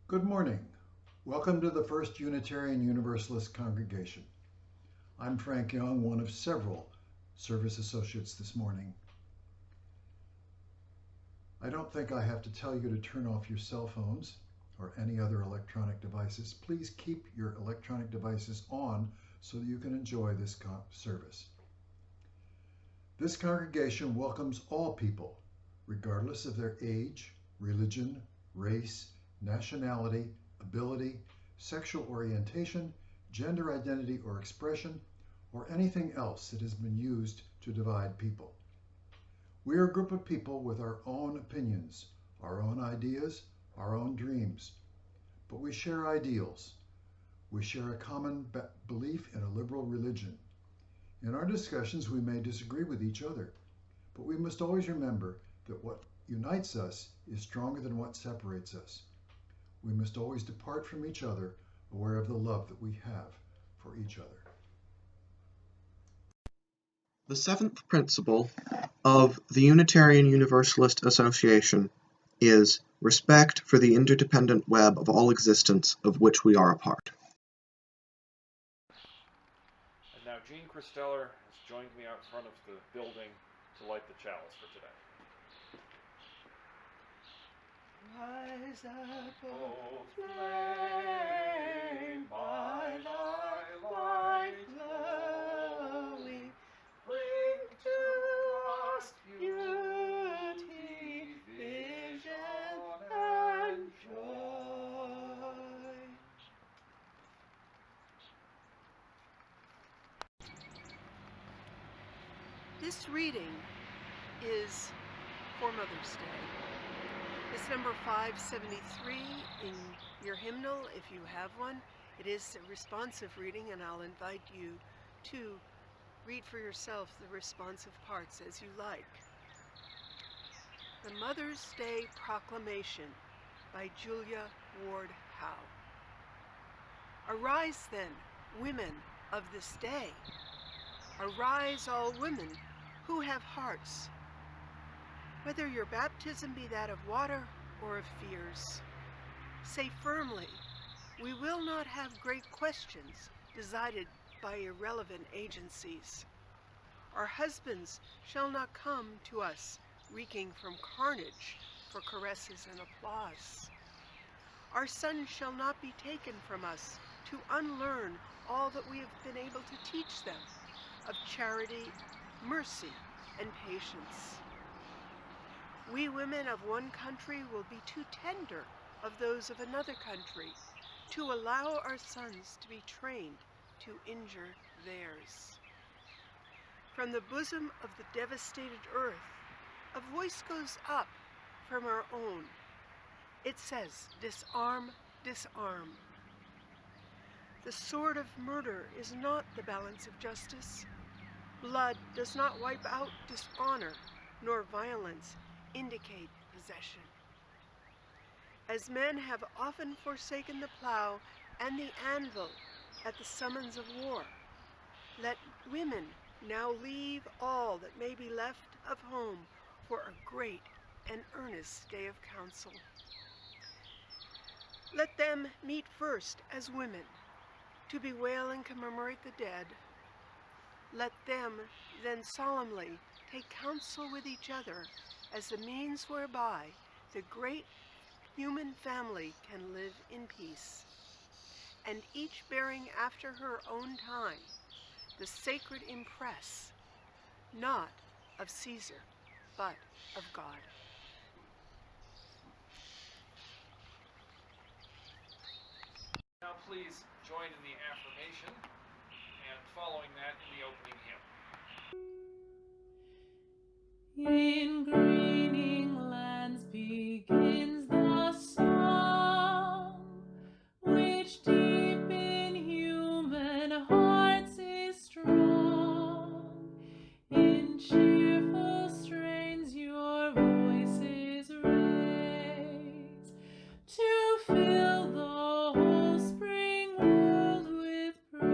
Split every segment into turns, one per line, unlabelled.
Good morning. Welcome to the First Unitarian Universalist Congregation. I'm Frank Young, one of several service associates this morning. I don't think I have to tell you to turn off your cell phones or any other electronic devices. Please keep your electronic devices on so that you can enjoy this service. This congregation welcomes all people, regardless of their age, religion, race, nationality, ability, sexual orientation, gender identity or expression, or anything else that has been used to divide people. We are a group of people with our own opinions, our own ideas, our own dreams, but we share ideals. We share a common belief in a liberal religion. In our discussions, we may disagree with each other, but we must always remember that what unites us is stronger than what separates us. We must always depart from each other, aware of the love that we have for each other.
The seventh principle of the Unitarian Universalist Association is respect for the interdependent web of all existence of which we are a part.
And now Jean Christeller has joined me out front of the building to light the chalice for today.
Rise up, O flame, by thy light glowing, bring to us beauty, vision, and joy. This reading is for Mother's Day. It's number 573 in your hymnal, if you have one. It is a responsive reading, and I'll invite you to read for yourself the responsive parts as you like. The Mother's Day Proclamation by Julia Ward Howe. Arise then, women of this day. Arise, all women who have hearts. Whether your baptism be that of water or of fears, say firmly, we will not have great questions decided by irrelevant agencies. Our husbands shall not come to us reeking from carnage for caresses and applause. Our sons shall not be taken from us to unlearn all that we have been able to teach them of charity, mercy, and patience. We women of one country will be too tender of those of another country to allow our sons to be trained to injure theirs. From the bosom of the devastated earth, a voice goes up from our own. It says, disarm, disarm. The sword of murder is not the balance of justice. Blood does not wipe out dishonor, nor violence indicate possession. As men have often forsaken the plow and the anvil at the summons of war, let women now leave all that may be left of home for a great and earnest day of council. Let them meet first as women to bewail and commemorate the dead. Let them then solemnly take counsel with each other as the means whereby the great human family can live in peace, and each bearing after her own time the sacred impress, not of Caesar, but of God.
Now please join in the affirmation, and following that in the opening hymn.
In greening lands begins the song, which deep in human hearts is strong. In cheerful strains your voices raise, to fill the whole spring world with praise.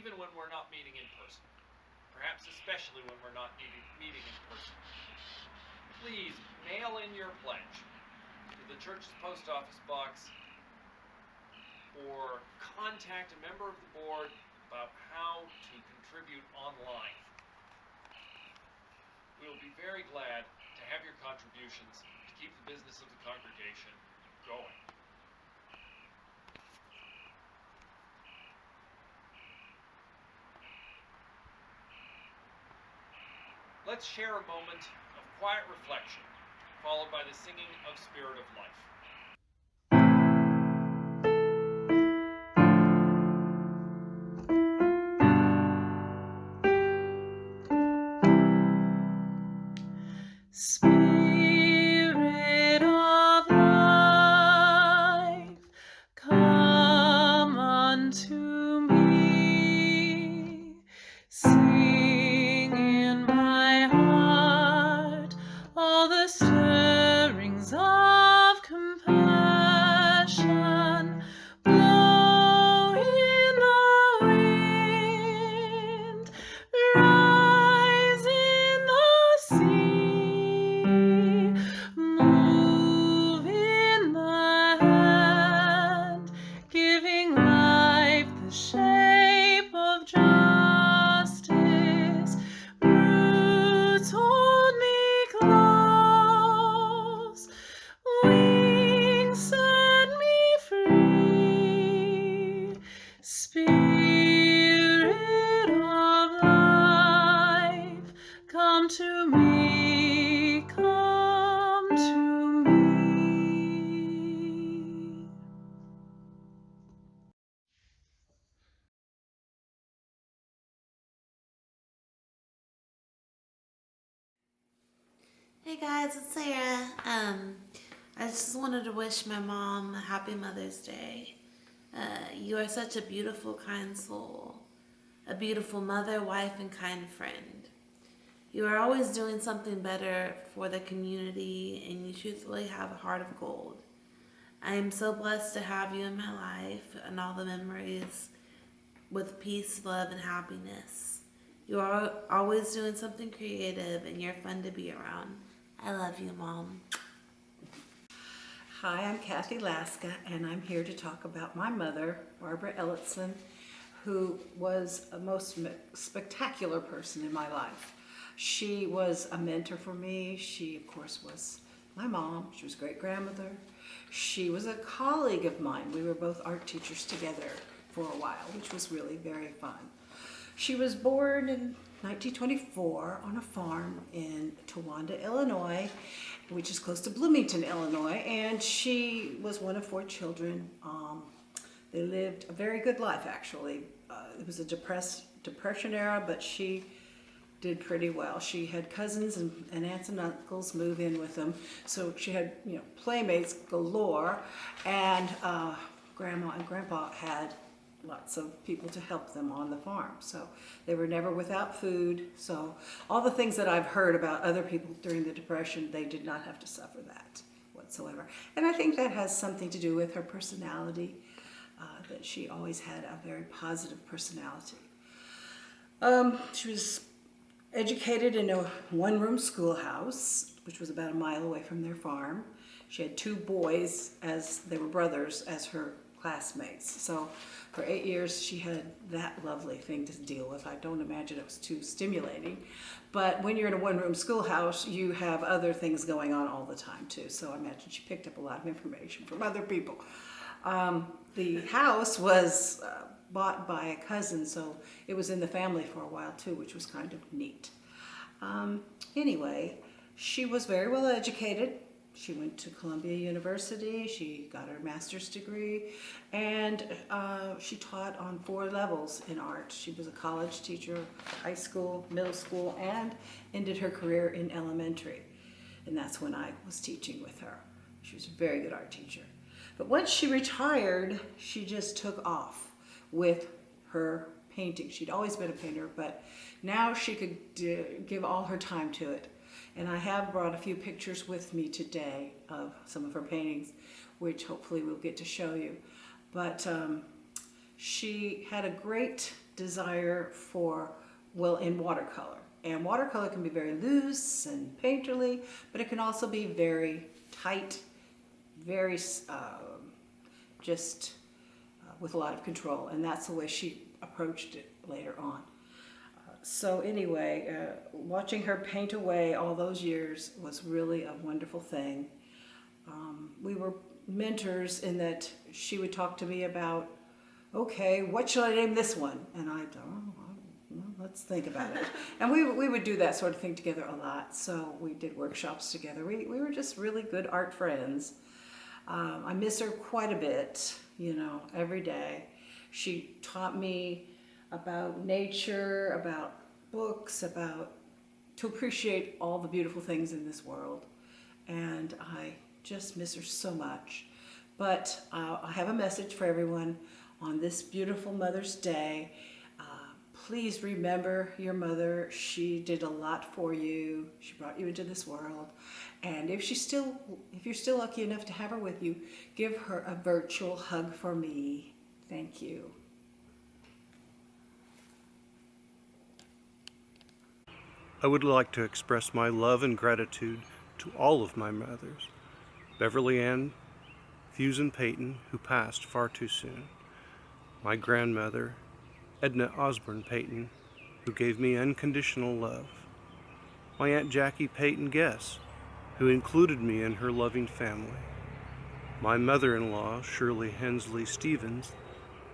even when we're not meeting in person. Perhaps especially when we're not meeting in person. Please mail in your pledge to the church's post office box or contact a member of the board about how to contribute online. We will be very glad to have your contributions to keep the business of the congregation going. Let's share a moment of quiet reflection, followed by the singing of Spirit of Life.
Spirit of life, come unto me. Sing in my heart all the stirrings of compassion. Blow in the wind, rise in the sea, move in the hand, giving life the shape of justice. Roots hold me close, wings set me free. Spirit of life, come to me, come to me.
Hey guys, it's Sarah. I just wanted to wish my mom a happy Mother's Day. You are such a beautiful, kind soul, a beautiful mother, wife, and kind friend. You are always doing something better for the community, and you truthfully have a heart of gold. I am so blessed to have you in my life and all the memories with peace, love, and happiness. You are always doing something creative, and you're fun to be around. I love you, Mom.
Hi, I'm Kathy Laska, and I'm here to talk about my mother, Barbara Ellison, who was a most spectacular person in my life. She was a mentor for me. She, of course, was my mom. She was great-grandmother. She was a colleague of mine. We were both art teachers together for a while, which was really very fun. She was born in 1924 on a farm in Towanda, Illinois, which is close to Bloomington, Illinois, and she was one of 4 children. They lived a very good life, actually. It was a depression era, but she did pretty well. She had cousins and aunts and uncles move in with them, so she had, playmates galore, and Grandma and Grandpa had lots of people to help them on the farm. So they were never without food. So all the things that I've heard about other people during the Depression, they did not have to suffer that whatsoever. And I think that has something to do with her personality, that she always had a very positive personality. She was educated in a one-room schoolhouse, which was about a mile away from their farm. She had 2 boys, as they were brothers, as her classmates. So for 8 years, she had that lovely thing to deal with. I don't imagine it was too stimulating. But when you're in a one-room schoolhouse, you have other things going on all the time, too. So I imagine she picked up a lot of information from other people. The house was bought by a cousin, so it was in the family for a while, too, which was kind of neat. Anyway, she was very well educated. She went to Columbia University, she got her master's degree, and she taught on 4 levels in art. She was a college teacher, high school, middle school, and ended her career in elementary. And that's when I was teaching with her. She was a very good art teacher. But once she retired, she just took off with her painting. She'd always been a painter, but now she could give all her time to it. And I have brought a few pictures with me today of some of her paintings, which hopefully we'll get to show you. But she had a great desire for, well, in watercolor. And watercolor can be very loose and painterly, but it can also be very tight, very with a lot of control. And that's the way she approached it later on. So anyway, watching her paint away all those years was really a wonderful thing. We were mentors in that she would talk to me about, okay, what should I name this one? And I don't know, let's think about it. And we would do that sort of thing together a lot. So we did workshops together. We were just really good art friends. I miss her quite a bit, you know, every day. She taught me about nature, about books, to appreciate all the beautiful things in this world. And I just miss her so much. But I have a message for everyone on this beautiful Mother's Day. Please remember your mother. She did a lot for you. She brought you into this world. And if you're still lucky enough to have her with you, give her a virtual hug for me. Thank you.
I would like to express my love and gratitude to all of my mothers, Beverly Ann Fusen Peyton, who passed far too soon, my grandmother, Edna Osborne Peyton, who gave me unconditional love, my Aunt Jackie Peyton Guess, who included me in her loving family, my mother-in-law, Shirley Hensley Stevens,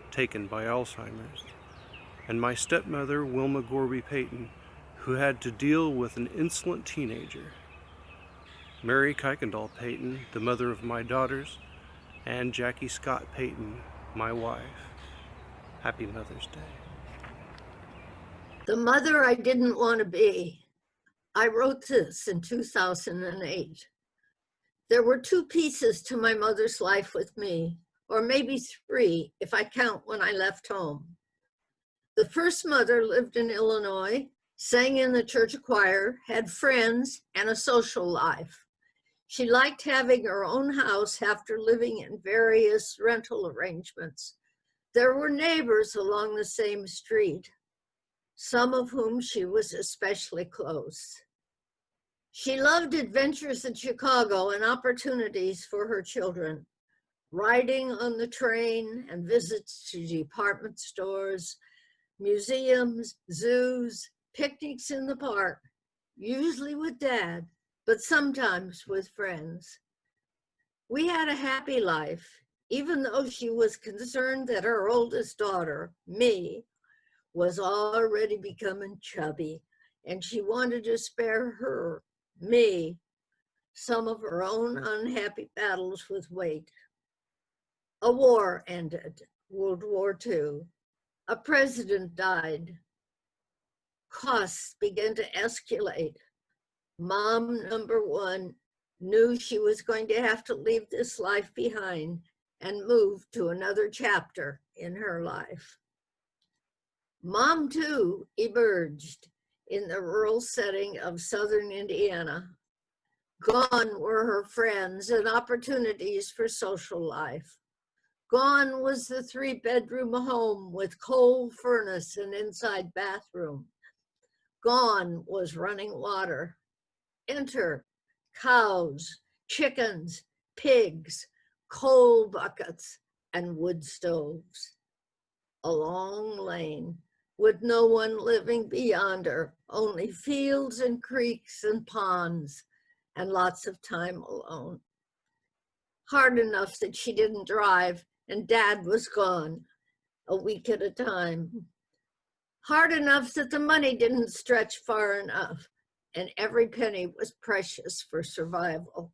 taken by Alzheimer's, and my stepmother, Wilma Gorby Peyton, who had to deal with an insolent teenager, Mary Kuykendall Peyton, the mother of my daughters, and Jackie Scott Peyton, my wife. Happy Mother's Day.
The mother I didn't want to be. I wrote this in 2008. There were two pieces to my mother's life with me, or maybe three if I count when I left home. The first mother lived in Illinois, sang in the church choir, had friends, and a social life. She liked having her own house after living in various rental arrangements. There were neighbors along the same street, some of whom she was especially close. She loved adventures in Chicago and opportunities for her children, riding on the train and visits to department stores, museums, zoos, picnics in the park, usually with Dad, but sometimes with friends. We had a happy life, even though she was concerned that her oldest daughter, me, was already becoming chubby, and she wanted to spare her, me, some of her own unhappy battles with weight. A war ended, World War II. A president died. Costs began to escalate. Mom, number one, knew she was going to have to leave this life behind and move to another chapter in her life. Mom, too, emerged in the rural setting of southern Indiana. Gone were her friends and opportunities for social life. Gone was the 3-bedroom home with coal furnace and inside bathroom. Gone was running water. Enter cows, chickens, pigs, coal buckets, and wood stoves. A long lane with no one living beyond her, only fields and creeks and ponds, and lots of time alone. Hard enough that she didn't drive and Dad was gone a week at a time. Hard enough that the money didn't stretch far enough and every penny was precious for survival.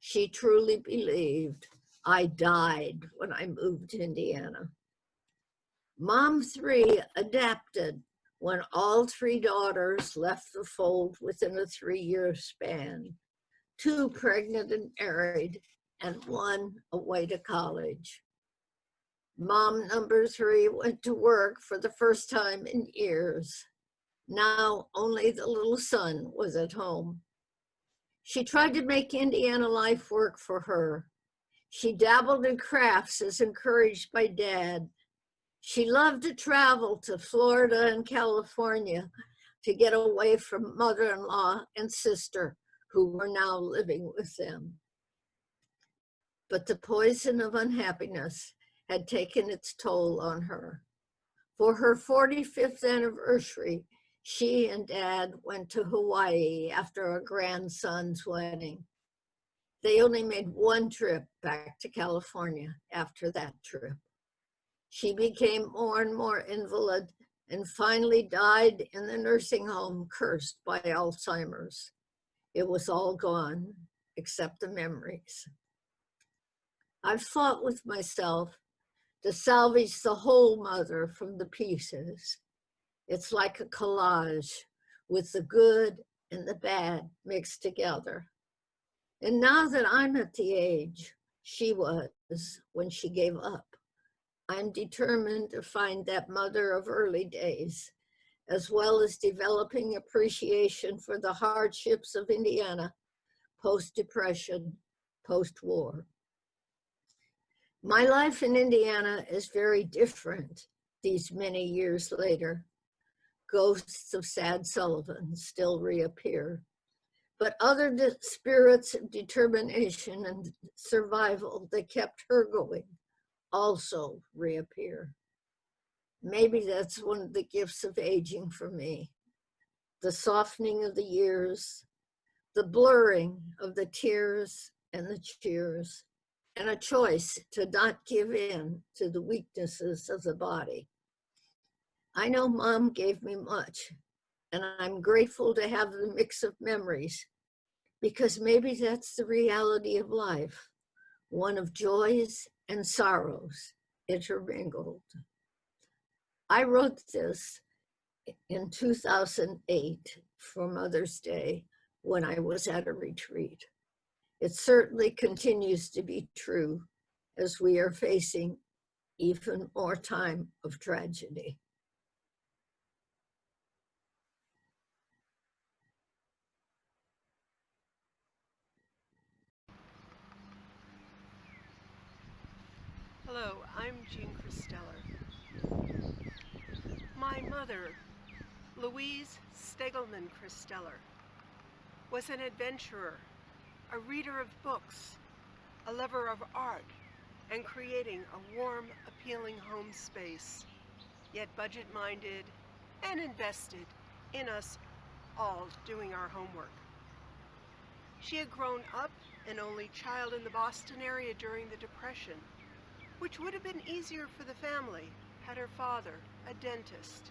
She truly believed I died when I moved to Indiana. Mom 3 adapted when all 3 daughters left the fold within a 3-year span, 2 pregnant and married, and 1 away to college. Mom number 3 went to work for the first time in years. Now only the little son was at home. She tried to make Indiana life work for her. She dabbled in crafts as encouraged by Dad, She loved to travel to Florida and California to get away from mother-in-law and sister who were now living with them. But the poison of unhappiness had taken its toll on her. For her 45th anniversary, she and Dad went to Hawaii after our grandson's wedding. They only made one trip back to California after that trip. She became more and more invalid and finally died in the nursing home, cursed by Alzheimer's. It was all gone except the memories. I've fought with myself to salvage the whole mother from the pieces. It's like a collage with the good and the bad mixed together. And now that I'm at the age she was when she gave up, I'm determined to find that mother of early days, as well as developing appreciation for the hardships of Indiana, post-Depression, post-war. My life in Indiana is very different these many years later. Ghosts of Sad Sullivan still reappear, but other spirits of determination and survival that kept her going also reappear. Maybe that's one of the gifts of aging for me. The softening of the years, the blurring of the tears and the cheers, and a choice to not give in to the weaknesses of the body. I know Mom gave me much, and I'm grateful to have the mix of memories, because maybe that's the reality of life, one of joys and sorrows intermingled. I wrote this in 2008 for Mother's Day when I was at a retreat. It certainly continues to be true as we are facing even more time of tragedy.
Hello, I'm Jean Christeller. My mother, Louise Stegelman Christeller, was an adventurer, a reader of books, a lover of art, and creating a warm, appealing home space, yet budget-minded and invested in us all doing our homework. She had grown up an only child in the Boston area during the Depression, which would have been easier for the family had her father, a dentist,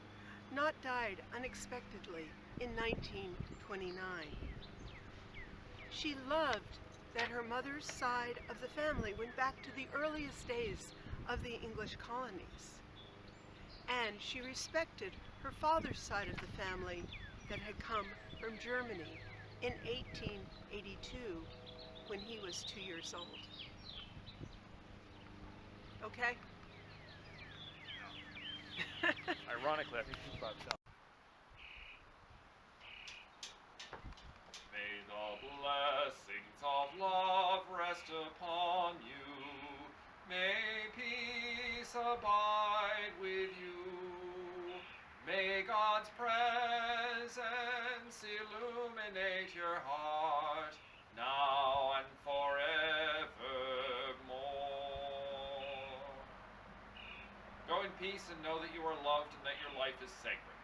not died unexpectedly in 1929. She loved that her mother's side of the family went back to the earliest days of the English colonies. And she respected her father's side of the family that had come from Germany in 1882 when he was 2 years old. Okay?
Ironically, I think she's about done. May the blessings of love rest upon you. May peace abide with you. May God's presence illuminate your heart, now and forevermore. Go in peace and know that you are loved and that your life is sacred.